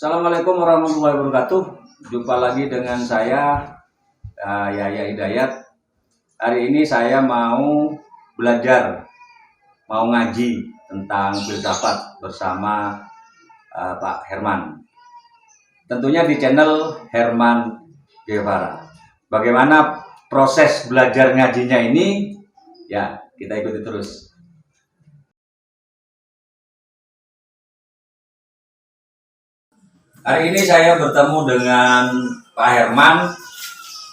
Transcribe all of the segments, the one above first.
Assalamualaikum warahmatullahi wabarakatuh. Jumpa lagi dengan saya Yahya Hidayat. Hari ini saya mau belajar, mau ngaji tentang filsafat bersama Pak Herman. Tentunya di channel Herman Guevara. Bagaimana proses belajar ngajinya ini? Ya, kita ikuti terus. Hari ini saya bertemu dengan Pak Herman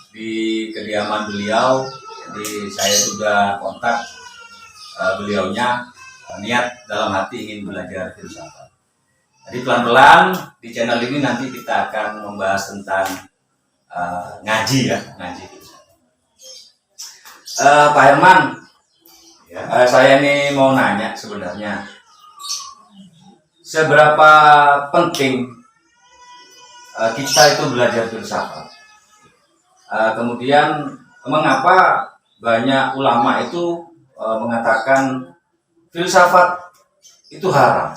di kediaman beliau. Jadi saya sudah kontak beliaunya, niat dalam hati ingin belajar filsafat. Jadi pelan-pelan di channel ini nanti kita akan membahas tentang ngaji filsafat. Pak Herman, saya ini mau nanya sebenarnya, seberapa penting kita itu belajar filsafat. Kemudian mengapa banyak ulama itu mengatakan filsafat itu haram?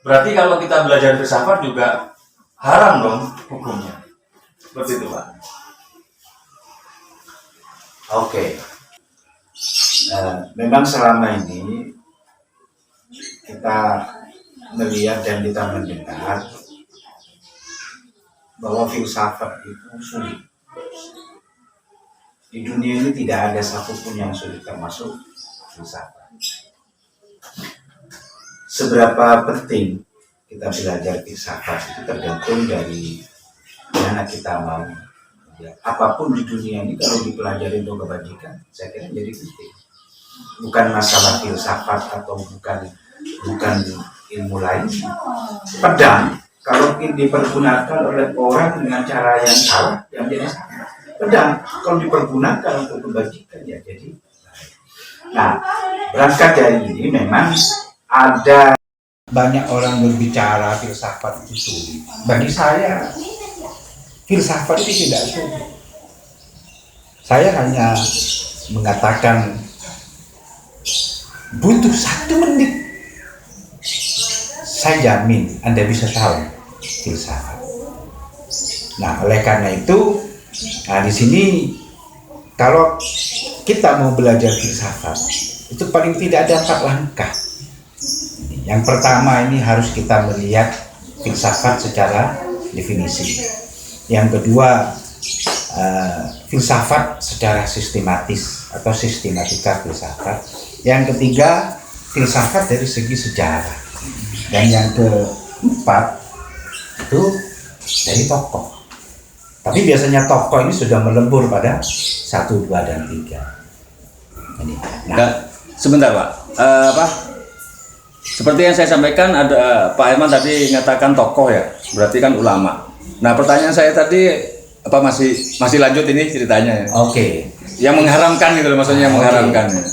Berarti kalau kita belajar filsafat juga haram dong hukumnya. Seperti itu, Pak. Oke. Memang selama ini kita melihat dan kita mendengar bahwa filsafat itu sulit. Di dunia ini tidak ada satupun yang sulit termasuk filsafat. Seberapa penting kita belajar filsafat itu tergantung dari mana kita mau. Apapun di dunia ini kalau dipelajari untuk kebajikan, saya kira jadi penting. Bukan masalah filsafat atau bukan ilmu lain. Pedang kalau dipergunakan oleh orang dengan cara yang salah, yang jadi salah. Pedang kalau dipergunakan untuk kebajikan, ya jadi. Nah, berangkat dari ini memang ada banyak orang berbicara filsafat itu sulit. Bagi saya, filsafat itu tidak sulit. Saya hanya mengatakan butuh 1 menit. Saya jamin Anda bisa tahu filsafat. Nah, oleh karena itu, di sini kalau kita mau belajar filsafat, itu paling tidak ada 4 langkah. Yang pertama ini harus kita melihat filsafat secara definisi. Yang kedua, filsafat secara sistematis atau sistematika filsafat. Yang ketiga, filsafat dari segi sejarah. Dan yang keempat itu dari tokoh. Tapi biasanya tokoh ini sudah melebur pada 1, 2, dan 3. Nah, sebentar Pak, seperti yang saya sampaikan, ada Pak Herman tadi mengatakan tokoh ya, berarti kan ulama. Nah, pertanyaan saya tadi masih lanjut ini ceritanya ya? Oke. Yang mengharamkan gitu loh, maksudnya yang mengharamkan. Ya.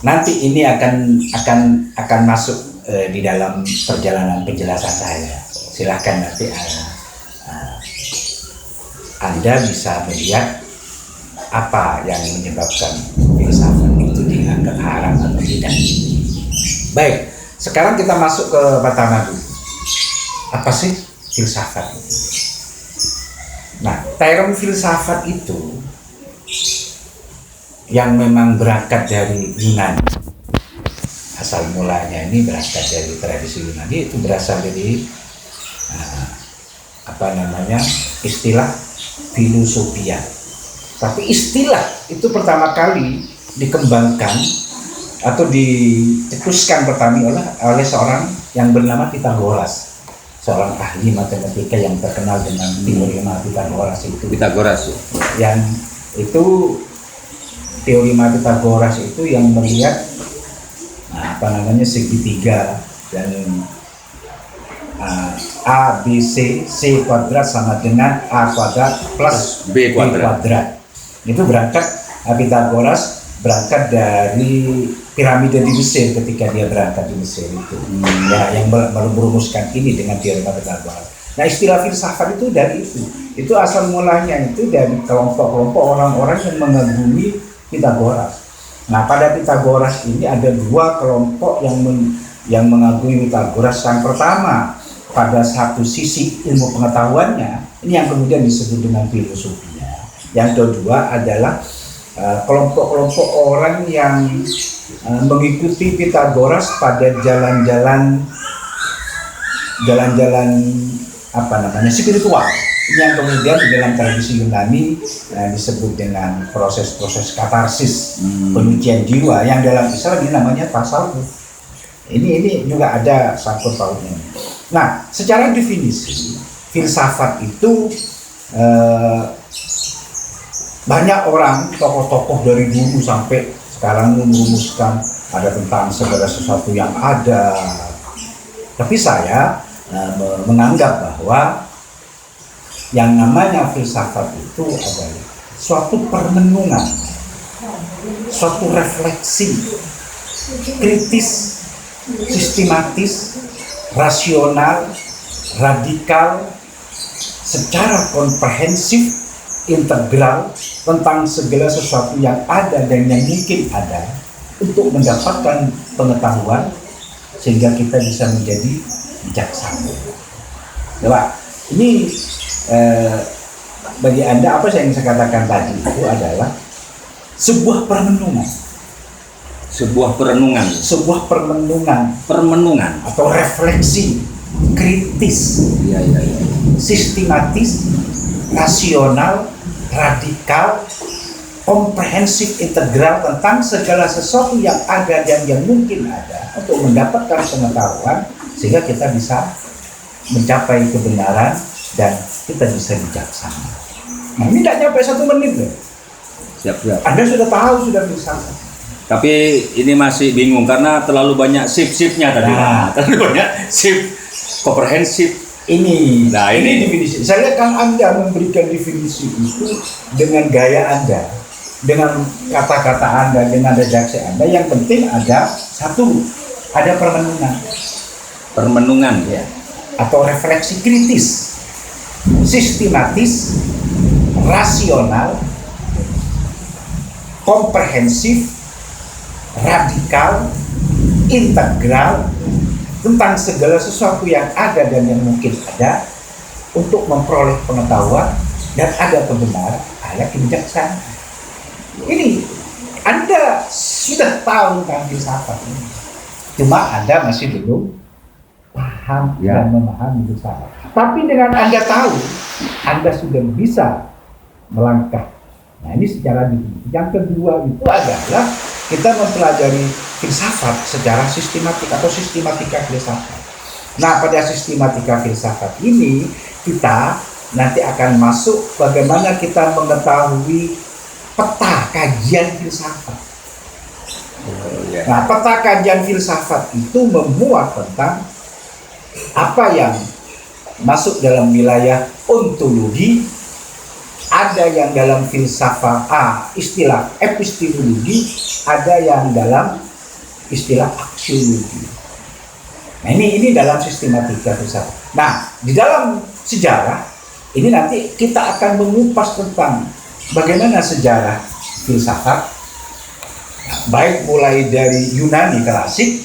Nanti ini akan masuk di dalam perjalanan penjelasan saya. Silahkan nanti Anda bisa melihat apa yang menyebabkan filsafat itu dianggap haram atau tidak. Baik, sekarang kita masuk ke pertama dulu. Apa sih filsafat itu? Nah, term filsafat itu yang memang berangkat dari Yunani. Asal mulanya ini berasal dari tradisi Yunani, itu berasal dari istilah filosofia. Tapi istilah itu pertama kali dikembangkan atau dicetuskan pertama oleh seorang yang bernama Pythagoras, seorang ahli matematika yang terkenal dengan teorema Pythagoras itu. Yang itu teorema Pythagoras itu yang melihat segitiga dan A, B, C kuadrat sama dengan A kuadrat plus B kuadrat. Itu berangkat, Pythagoras berangkat dari piramida di Mesir ketika dia berangkat di Mesir itu. Yang merumuskan ini dengan teorema Pythagoras. Nah, istilah filsafat itu dari itu. Itu asal mulanya itu dari kelompok-kelompok orang-orang yang mengagumi Pythagoras. Nah, pada Pythagoras ini ada 2 kelompok yang mengagumi Pythagoras. Yang pertama, pada satu sisi ilmu pengetahuannya, ini yang kemudian disebut dengan filosofinya. Yang kedua adalah kelompok-kelompok orang yang mengikuti Pitagoras pada jalan-jalan spiritual. Ini yang kemudian di dalam tradisi Yunani disebut dengan proses-proses katarsis, penyucian jiwa, yang dalam Islam ini namanya tasawuf. Ini juga ada sangkut pautnya. Nah, secara definisi filsafat itu banyak orang, tokoh-tokoh dari dulu sampai sekarang merumuskan ada tentang segala sesuatu yang ada. Tapi saya menganggap bahwa yang namanya filsafat itu adalah suatu permenungan, suatu refleksi kritis, sistematis, rasional, radikal, secara komprehensif, integral tentang segala sesuatu yang ada dan yang mungkin ada untuk mendapatkan pengetahuan sehingga kita bisa menjadi bijaksana. Coba, ini bagi Anda apa yang saya katakan tadi itu adalah sebuah permenungan. Sebuah permenungan atau refleksi kritis, sistematis, rasional, radikal, komprehensif, integral tentang segala sesuatu yang ada dan yang mungkin ada untuk mendapatkan pengetahuan sehingga kita bisa mencapai kebenaran dan kita bisa bijaksana. Nah, ini tidak nyampe 1 menit loh. Siap. Anda sudah tahu, sudah bisa. Tapi ini masih bingung karena terlalu banyak shift-shiftnya tadi. Terlalu banyak shift komprehensif. Ini definisi. Saya kan Anda memberikan definisi itu dengan gaya Anda, dengan kata-kata Anda, dengan redaksi Anda. Yang penting ada permenungan ya, atau refleksi kritis, sistematis, rasional, komprehensif, radikal, integral tentang segala sesuatu yang ada dan yang mungkin ada untuk memperoleh pengetahuan dan ada kebenaran, ada kebijaksanaan. Ini Anda sudah tahu tentang filsafat ini, cuma Anda masih belum paham dan memahami filsafat. Tapi dengan Anda tahu, Anda sudah bisa melangkah. Nah, ini secara definisi. Yang kedua itu adalah kita mempelajari filsafat secara sistematik atau sistematika filsafat. Nah, pada sistematika filsafat ini kita nanti akan masuk bagaimana kita mengetahui peta kajian filsafat. Nah, peta kajian filsafat itu memuat tentang apa yang masuk dalam wilayah ontologi, ada yang dalam filsafat istilah epistemologi, ada yang dalam istilah aksiologi. Nah, ini dalam sistematika filsafat. Nah, di dalam sejarah ini nanti kita akan mengupas tentang bagaimana sejarah filsafat, baik mulai dari Yunani klasik,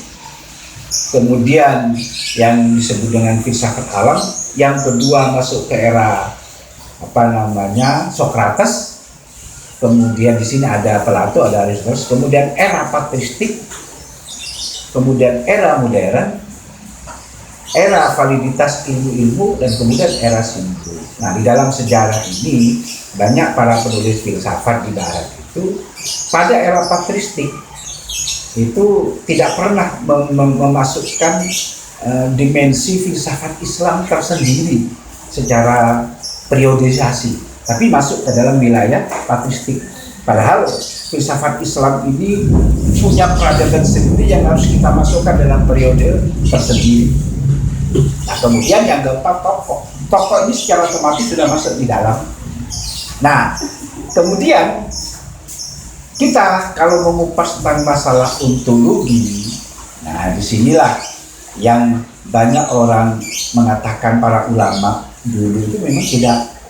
kemudian yang disebut dengan filsafat alam, yang kedua masuk ke era Sokrates, kemudian di sini ada Plato, ada Aristoteles, kemudian era patristik, kemudian era modern, era validitas ilmu-ilmu, dan kemudian era simbol. Nah, di dalam sejarah ini banyak para penulis filsafat di barat itu pada era patristik itu tidak pernah memasukkan dimensi filsafat Islam tersendiri secara periodisasi, tapi masuk ke dalam wilayah patristik. Padahal filsafat Islam ini punya peradaban sendiri yang harus kita masukkan dalam periode tersendiri. Nah, kemudian yang keempat, tokoh ini secara otomatis sudah masuk di dalam. Nah, kemudian kita kalau mengupas tentang masalah ontologi, nah disinilah yang banyak orang mengatakan para ulama dulu itu memang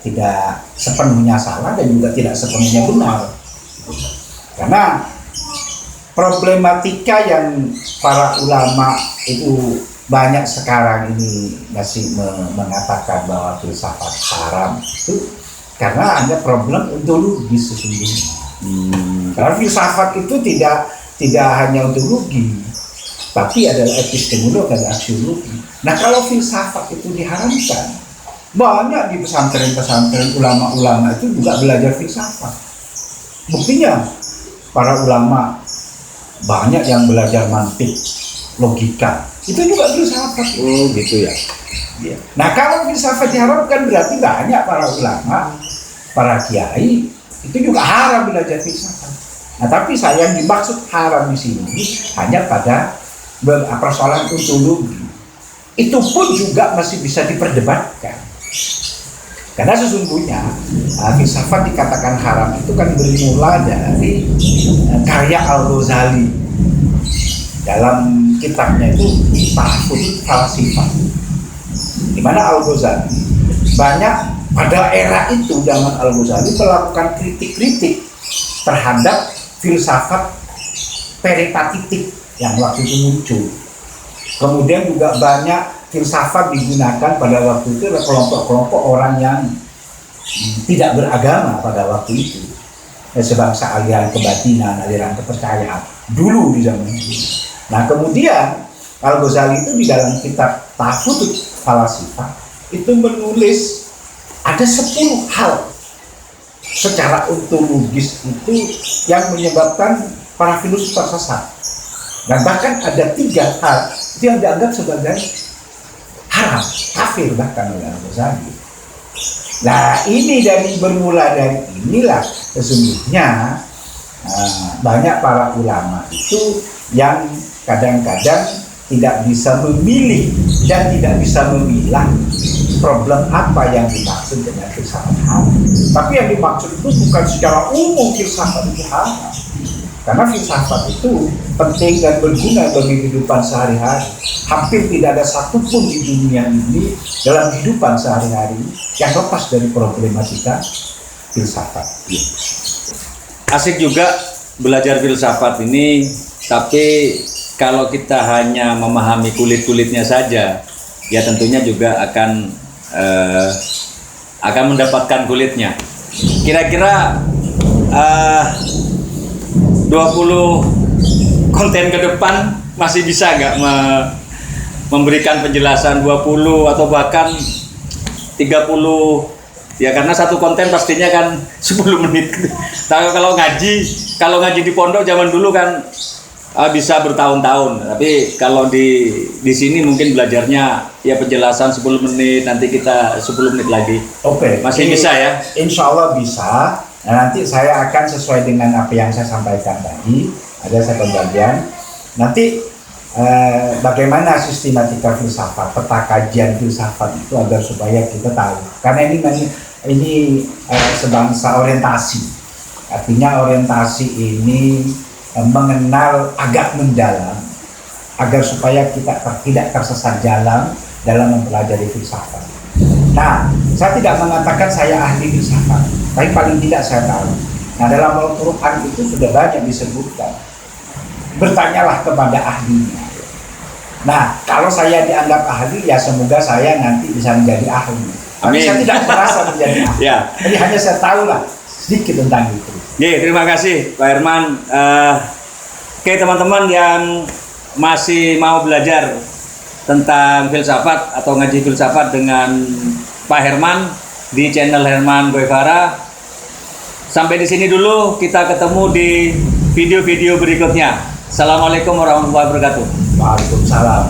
tidak sepenuhnya salah dan juga tidak sepenuhnya benar. Karena problematika yang para ulama itu banyak sekarang ini masih mengatakan bahwa filsafat haram itu karena ada problem ontologis sesungguhnya. Karena filsafat itu tidak hanya ontologi, tapi adalah epistemologi dan aksiologi. Nah, kalau filsafat itu diharamkan, banyak di pesantren-pesantren ulama-ulama itu juga belajar filsafat. Buktinya para ulama banyak yang belajar mantik, logika, itu juga filsafat. Oh gitu ya. Nah, kalau filsafat diharamkan berarti banyak para ulama, para kiai itu juga haram belajar filsafat. Nah, tapi sayang dimaksud haram di sini hanya pada persoalan ontologi. Itu pun juga masih bisa diperdebatkan. Karena sesungguhnya filsafat dikatakan haram itu kan bermula dari karya Al-Ghazali dalam kitabnya itu Tahfudz Falasifah, di mana Al-Ghazali banyak pada era itu zaman Al-Ghazali melakukan kritik-kritik terhadap filsafat peripatitik yang waktu itu muncul. Kemudian juga banyak filsafat digunakan pada waktu itu oleh kelompok-kelompok orang yang tidak beragama pada waktu itu, sebangsa aliran kebatinan, aliran kepercayaan dulu di zaman itu. Nah, kemudian Al-Ghazali itu di dalam kitab Tahfudz Falasifah itu menulis ada 10 hal secara ontologis itu yang menyebabkan para filsuf tersesat. Dan bahkan ada 3 hal itu yang dianggap sebagai haram, kafir bahkan oleh Al-Ghazali. Nah, ini bermula dari inilah sesungguhnya banyak para ulama itu yang kadang-kadang tidak bisa memilih dan tidak bisa memilah problem apa yang dimaksud dengan filsafat haram. Tapi yang dimaksud itu bukan secara umum filsafat itu haram. Karena filsafat itu penting dan berguna bagi kehidupan sehari-hari. Hampir tidak ada satupun di dunia ini dalam kehidupan sehari-hari yang lepas dari problematika filsafat. Asik juga belajar filsafat ini, tapi kalau kita hanya memahami kulit-kulitnya saja, ya tentunya juga akan mendapatkan kulitnya. Kira-kira 20 konten ke depan masih bisa nggak memberikan penjelasan 20 atau bahkan 30 ya, karena satu konten pastinya kan 10 menit. Kalau ngaji di pondok zaman dulu kan bisa bertahun-tahun, tapi kalau di sini mungkin belajarnya ya penjelasan 10 menit, nanti kita 10 menit lagi. Oke, masih bisa ya? Insya Allah bisa. Nah, nanti saya akan sesuai dengan apa yang saya sampaikan tadi, ada satu bagian. Nanti bagaimana sistematika filsafat, peta kajian filsafat itu agar supaya kita tahu. Karena ini sebangsa orientasi. Artinya orientasi ini mengenal agak mendalam agar supaya kita tidak tersesat jalan dalam mempelajari filsafat. Nah, saya tidak mengatakan saya ahli filsafat, tapi paling tidak saya tahu. Nah, dalam Al-Quran itu sudah banyak disebutkan. Bertanyalah kepada ahlinya. Nah, kalau saya dianggap ahli, ya semoga saya nanti bisa menjadi ahli. Tapi saya tidak merasa menjadi ahli. Ya. Jadi hanya saya tahulah sedikit tentang itu. Terima kasih Pak Herman. Oke teman-teman yang masih mau belajar tentang filsafat atau ngaji filsafat dengan Pak Herman di channel Herman Guevara. Sampai di sini dulu, kita ketemu di video-video berikutnya. Assalamualaikum warahmatullahi wabarakatuh. Waalaikumsalam.